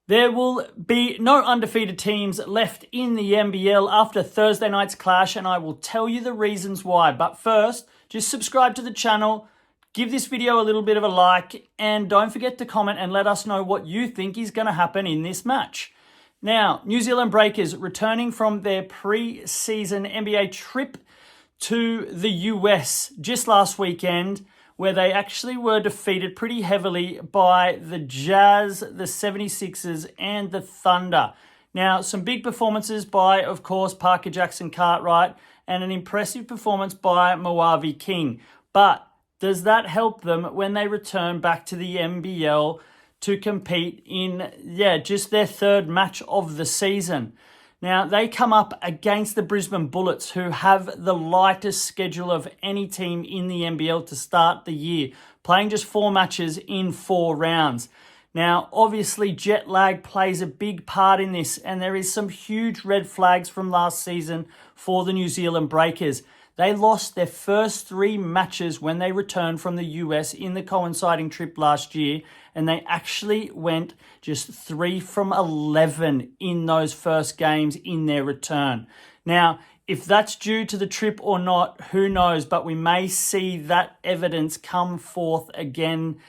There will be no undefeated teams left in the NBL after Thursday night's clash, and I will tell you the reasons why. But first, just subscribe to the channel, give this video a little bit of a like, and don't forget to comment and let us know what you think is going to happen in this match. Now, New Zealand Breakers returning from their pre-season NBA trip to the US just last weekend, where they actually were defeated pretty heavily by the Jazz, the 76ers, and the Thunder. Now, some big performances by, of course, Parker Jackson-Cartwright, and an impressive performance by Moavi King. But does that help them when they return back to the NBL to compete in, just their third match of the season? Now, they come up against the Brisbane Bullets, who have the lightest schedule of any team in the NBL to start the year, playing just 4 matches in 4 rounds. Now, obviously, jet lag plays a big part in this, and there is some huge red flags from last season for the New Zealand Breakers. They lost their first 3 matches when they returned from the US in the coinciding trip last year, and they actually went just 3 from 11 in those first games in their return. Now, if that's due to the trip or not, who knows, but we may see that evidence come forth again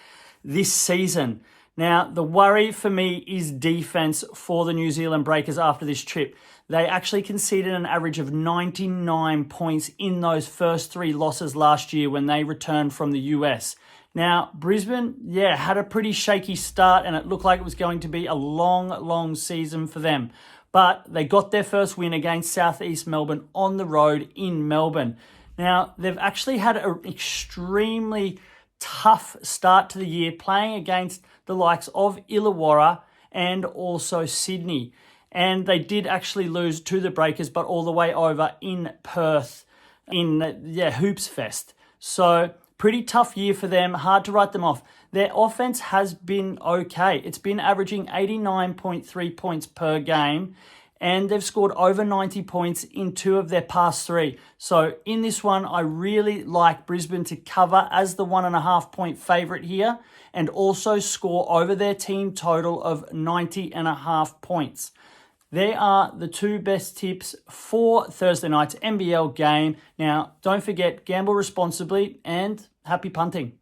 this season. Now, the worry for me is defense for the New Zealand Breakers after this trip. They actually conceded an average of 99 points in those first 3 losses last year when they returned from the US. Now, Brisbane, had a pretty shaky start, and it looked like it was going to be a long season for them. But they got their first win against Southeast Melbourne on the road in Melbourne. Now, they've actually had an extremely tough start to the year, playing against the likes of Illawarra and also Sydney. And they did actually lose to the Breakers, but all the way over in Perth in, Hoops Fest. So, pretty tough year for them, hard to write them off. Their offense has been okay. It's been averaging 89.3 points per game, and they've scored over 90 points in 2 of their past 3. So in this one, I really like Brisbane to cover as the 1.5 point favourite here, and also score over their team total of 90.5 points. They are the 2 best tips for Thursday night's NBL game. Now, don't forget, gamble responsibly and happy punting.